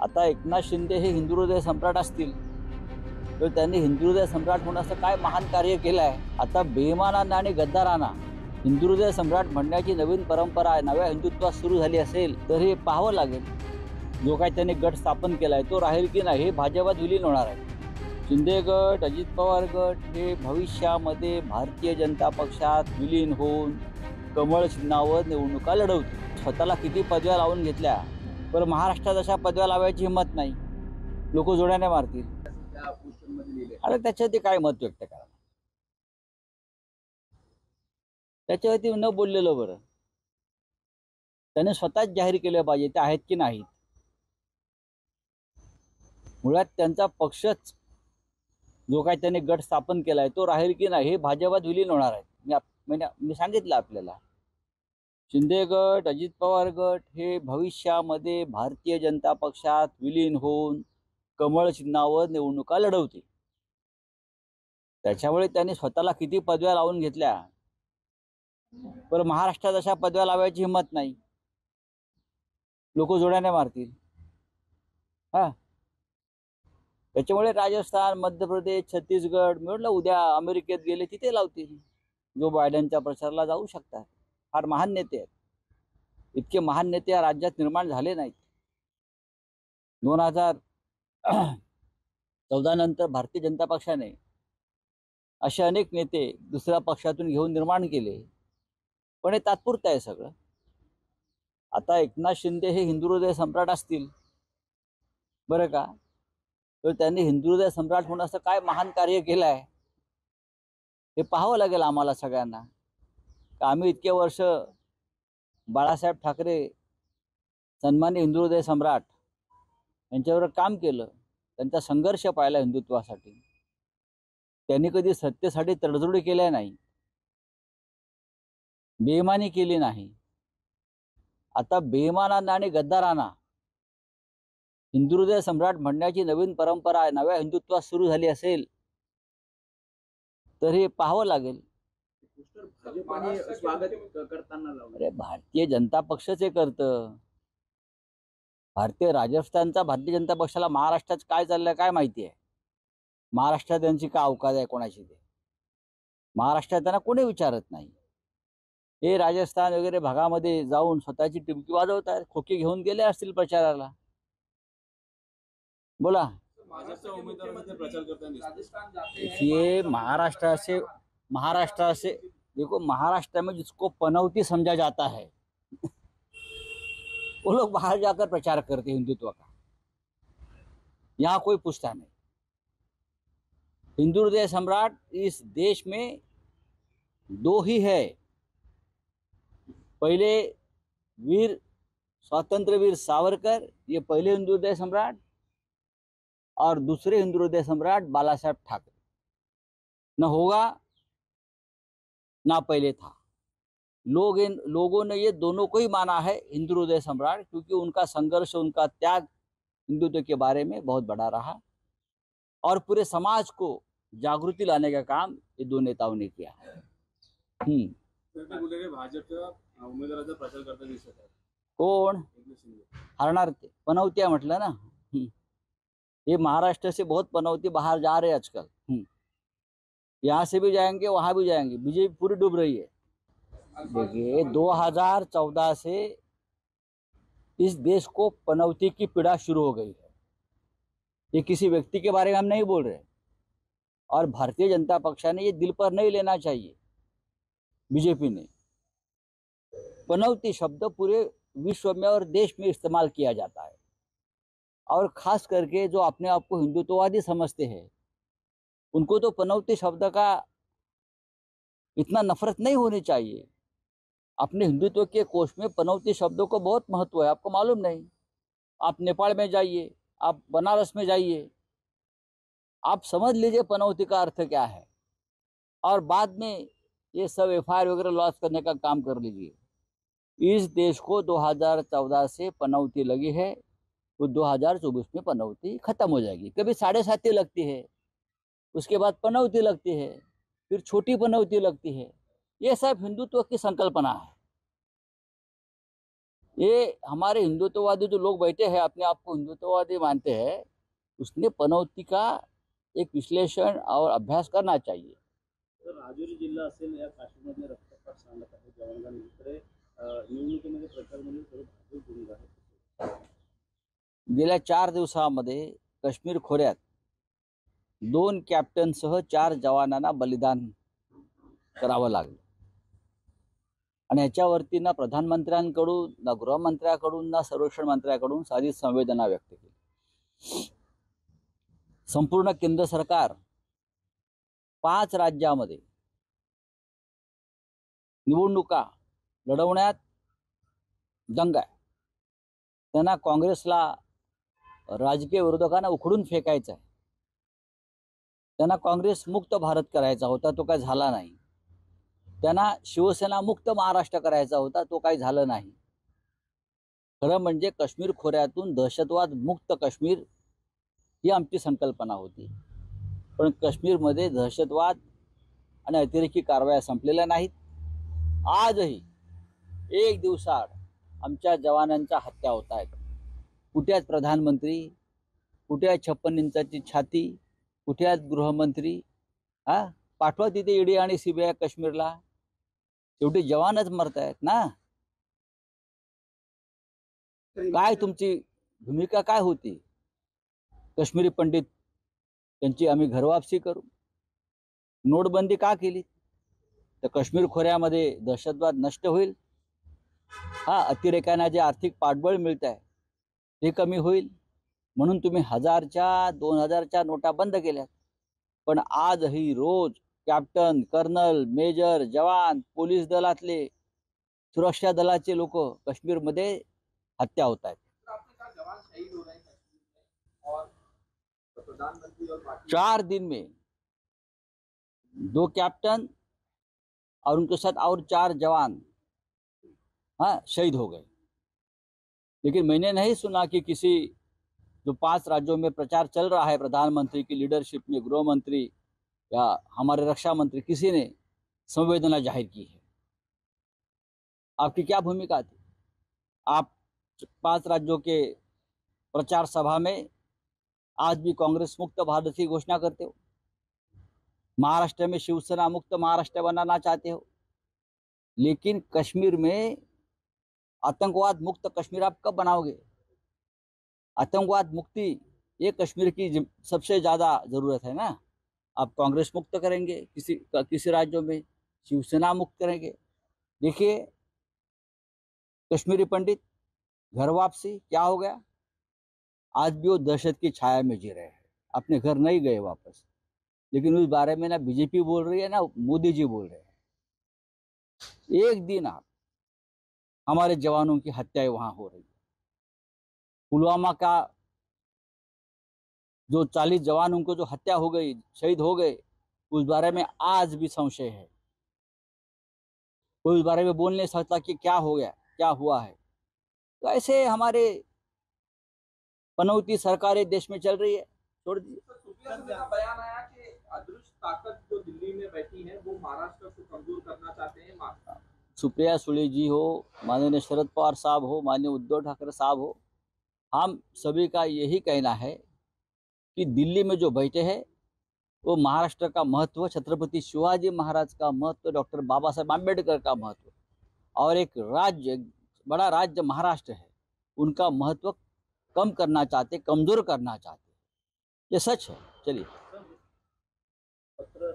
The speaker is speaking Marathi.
आता एकनाथ शिंदे हे हिंदू हृदय सम्राट असतील तर त्यांनी हिंदू हृदय सम्राट होण्याचं काय महान कार्य केलं आहे. आता बेईमानांना आणि गद्दारांना हिंदू हृदय सम्राट म्हणण्याची नवीन परंपरा नव्या हिंदुत्वात सुरू झाली असेल तर हे पाहावं लागेल. जो काही त्यांनी गट स्थापन केलाय तो राहील की नाही हे भाजपात विलीन होणार आहे. शिंदे गट अजित पवार गट हे भविष्यामध्ये भारतीय जनता पक्षात विलीन होऊन कमळ चिन्हावर निवडणुका लढवतील. स्वतःला किती पदव्या लावून घेतल्या पण महाराष्ट्रात अशा पदव्या लावायची हिंमत नाही. लोक जोड्याने मारतील. अरे त्याच्यावरती काय मत व्यक्त करा. त्याच्यावरती न बोललेलं बरं. त्याने स्वतःच जाहीर केलं पाहिजे ते आहेत की नाहीत. मुळात त्यांचा पक्षच जो काही त्यांनी गट स्थापन केलाय तो राहील की नाही हे भाजपात विलीन होणार आहे. मी सांगितलं आपल्याला. शिंदे गट अजित पवार गट हे भविष्यामध्ये भारतीय जनता पक्षात विलीन होऊन कमळ चिन्हावर निवडणुका लढवतील. त्याच्यामुळे त्यांनी स्वतःला किती पदव्या लावून घेतल्या पण महाराष्ट्रात अशा पदव्या लावायची हिंमत नाही. लोक जोड्याने मारतील. त्याच्यामुळे राजस्थान मध्य प्रदेश छत्तीसगड म्हटलं उद्या अमेरिकेत गेले तिथे लावतील. जो बायडनच्या प्रचाराला जाऊ शकतात. फार महान नेते आहेत. इतके महान नेते या राज्यात निर्माण झाले नाहीत. 2014 नंतर भारतीय जनता पक्षाने असे अनेक नेते दुसऱ्या पक्षातून घेऊन निर्माण केले पण हे तात्पुरतं आहे सगळं. आता एकनाथ शिंदे हे हिंदू हृदय सम्राट असतील बरं का तर त्यांनी हिंदू हृदय सम्राट होण्याचं काय महान कार्य केलं आहे हे पाहावं लागेल आम्हाला सगळ्यांना. आम्ही इतके वर्ष बाळासाहेब ठाकरे सन्माननीय हिंदू हृदय सम्राट यांच्यावर काम केलं. त्यांचा संघर्ष पाहिला हिंदुत्वासाठी. त्यांनी कधी सत्तेसाठी तडजोडी केल्या नाही. बेईमानी केली नाही. आता बेईमानांना आणि गद्दारांना हिंदू हृदय सम्राट म्हणण्याची नवीन परंपरा नव्या हिंदुत्वात सुरू झाली असेल तर हे पाहावं लागेल. अरे भारतीय जनता पक्षच हे करतं. राजस्थानचा भारतीय जनता पक्षाला महाराष्ट्रात काय चाललंय काय माहिती आहे. महाराष्ट्रात त्यांची काय अवकाश आहे कोणाची ते. महाराष्ट्रात त्यांना कोणी विचारत नाही. हे राजस्थान वगैरे भागामध्ये जाऊन स्वतःची टिमकी वाजवत आहेत. खोकी घेऊन गेले असतील प्रचाराला. बोला. ये महाराष्ट्र से देखो महाराष्ट्र में जिसको पनौती समझा जाता है वो लोग बाहर जाकर प्रचार करते हैं हिंदुत्व का. यहाँ कोई पूछता नहीं. हिंदू हृदय सम्राट इस देश में दो ही है. पहले स्वातंत्र वीर सावरकर ये पहले हिंदू हृदय सम्राट और दूसरे हिंदू हृदय सम्राट बाला साहेब ठाकरे. न होगा ना पहले था. लोगों ने ये दोनों को ही माना है हिंदू हृदय सम्राट क्योंकि उनका संघर्ष उनका त्याग हिंदुत्व के बारे में बहुत बड़ा रहा और पूरे समाज को जागृति लाने का काम ये दो नेताओं ने किया है. उमेदवाराचा प्रचार करता दिसत आहे. कोण हरणार ते. पनौतिया म्हटलं ना. ये महाराष्ट्र से बहुत पनौती बाहर जा रहे हैं आजकल. यहाँ से भी जाएंगे वहां भी जाएंगे. बीजेपी पूरी डूब रही है. देखिए 2014 से इस देश को पनौती की पीड़ा शुरू हो गई है. ये किसी व्यक्ति के बारे में हम नहीं बोल रहे और भारतीय जनता पक्षाने ये दिल पर नहीं लेना चाहिए. बीजेपी ने पनौती शब्द पूरे विश्व में और देश में इस्तेमाल किया जाता है और खास करके जो अपने आप को हिंदुत्ववादी समझते हैं उनको तो पनौती शब्द का इतना नफरत नहीं होनी चाहिए. अपने हिंदुत्व के कोश में पनौती शब्दों को बहुत महत्व है. आपको मालूम नहीं. आप नेपाल में जाइए, आप बनारस में जाइए, आप समझ लीजिए पनौती का अर्थ क्या है और बाद में ये सब FIR वगैरह लॉन्च करने का काम कर लीजिए. इस देश को 2014 से पनौती लगी है वो 2024 में पनौती खत्म हो जाएगी. कभी 7.5 लगती है, उसके बाद पनौती लगती है, फिर छोटी पनौती लगती है. ये सब हिंदुत्व की संकल्पना है. ये हमारे हिंदुत्ववादी जो लोग बैठे हैं, अपने आप को हिंदुत्ववादी मानते हैं, उसने पनौती का एक विश्लेषण और अभ्यास करना चाहिए. तर राजुरी जिल्हा असेल या काश्मीरमध्ये रक्तपात सांगत आहे जवानांनी तर निवडणुकीमध्ये प्रचार म्हणजे सर्व भाजप भूमिका आहे. गेल्या 4 दिवसामध्ये काश्मीर खोऱ्यात 2 कॅप्टनसह 4 जवानांना बलिदान करावं लागलं. आणि याच्यावरती ना प्रधानमंत्र्यांकडून, ना गृहमंत्र्याकडून, ना संरक्षण मंत्र्याकडून साधी संवेदना व्यक्त केली. संपूर्ण केंद्र सरकार 5 राज्यामध्ये निवडणुका लढवण्यात दंग आहे. त्यांना काँग्रेसला, राजकीय विरोधकांना उखडून फेकायचं आहे. त्यांना काँग्रेस मुक्त भारत करायचा होता, तो काय झाला नाही. त्यांना शिवसेना मुक्त महाराष्ट्र करायचा होता, तो काही झालं नाही. खरं म्हणजे काश्मीर खोऱ्यातून दहशतवाद मुक्त काश्मीर ही आमची संकल्पना होती. पण काश्मीरमध्ये दहशतवाद आणि अतिरेकी कारवाया संपलेल्या नाहीत. आजही एक दिवसाआड आमच्या जवानांच्या हत्या होत आहेत. कुठे आहेत प्रधानमंत्री, कुठे आहेत 56 इंचाची छाती, कुठे आहेत गृहमंत्री? पाठवा तिथे ईडी आणि सीबीआय काश्मीरला. शेवटी जवानच मरत आहेत ना. काय तुमची भूमिका काय होती? काश्मीरी पंडित त्यांची आम्ही घरवापसी करू. नोटबंदी का केली? तर काश्मीर खोऱ्यामध्ये दहशतवाद नष्ट होईल. अतिरेक्यांना जे आर्थिक पाठबळ मिळत आहे ते कमी होईल म्हणून तुम्ही 1000च्या 2000च्या नोटा बंद केल्यात. पण आजही रोज कॅप्टन, कर्नल, मेजर, जवान, पोलीस दलातले, सुरक्षा दलाचे लोक काश्मीरमध्ये हत्या होत आहेत. 4 दिन में 2 कैप्टन और उनके साथ और 4 जवान शहीद हो गए. लेकिन मैंने नहीं सुना कि किसी जो 5 राज्यों में प्रचार चल रहा है प्रधानमंत्री की लीडरशिप में, गृह मंत्री या हमारे रक्षा मंत्री, किसी ने संवेदना जाहिर की है. आपकी क्या भूमिका थी? आप 5 राज्यों के प्रचार सभा में आज भी कांग्रेस मुक्त भारत की घोषणा करते हो. महाराष्ट्र में शिवसेना मुक्त महाराष्ट्र बनाना चाहते हो. लेकिन कश्मीर में आतंकवाद मुक्त कश्मीर आप कब बनाओगे? आतंकवाद मुक्ति ये कश्मीर की सबसे ज्यादा जरूरत है ना. आप कांग्रेस मुक्त करेंगे किसी राज्यों में, शिवसेना मुक्त करेंगे. देखिए कश्मीरी पंडित घर वापसी क्या हो गया? आज भी वो दहशत की छाया में जी रहे हैं, अपने घर नहीं गए वापस. लेकिन उस बारे में ना बीजेपी बोल रही है ना मोदी जी बोल रहे हैं. एक दिन आप हमारे जवानों की हत्याएं वहां हो रही है. पुलवामा का जो 40 जवानों को जो हत्या हो गई, शहीद हो गए, उस बारे में आज भी संशय है. कोई उस बारे में बोल नहीं सकता कि क्या हो गया, क्या हुआ है. तो ऐसे हमारे पनौती सरकारें देश में चल रही है. छोड़ दीजिए. का बयान आया कि अदृश्य ताकत जो दिल्ली में बैठी है वो महाराष्ट्र को कमजोर करना चाहते हैं. सुप्रिया सुळे जी हो, माननीय शरद पवार साहब हो, माननीय उद्धव ठाकरे साहब हो, हम सभी का यही कहना है कि दिल्ली में जो बैठे हैं वो महाराष्ट्र का महत्व, छत्रपति शिवाजी महाराज का महत्व, डॉक्टर बाबा साहेब आम्बेडकर का महत्व और एक राज्य, बड़ा राज्य महाराष्ट्र है, उनका महत्व कम करना चाहते, कमजोर करना चाहते. ये सच है. चलिए. पत्र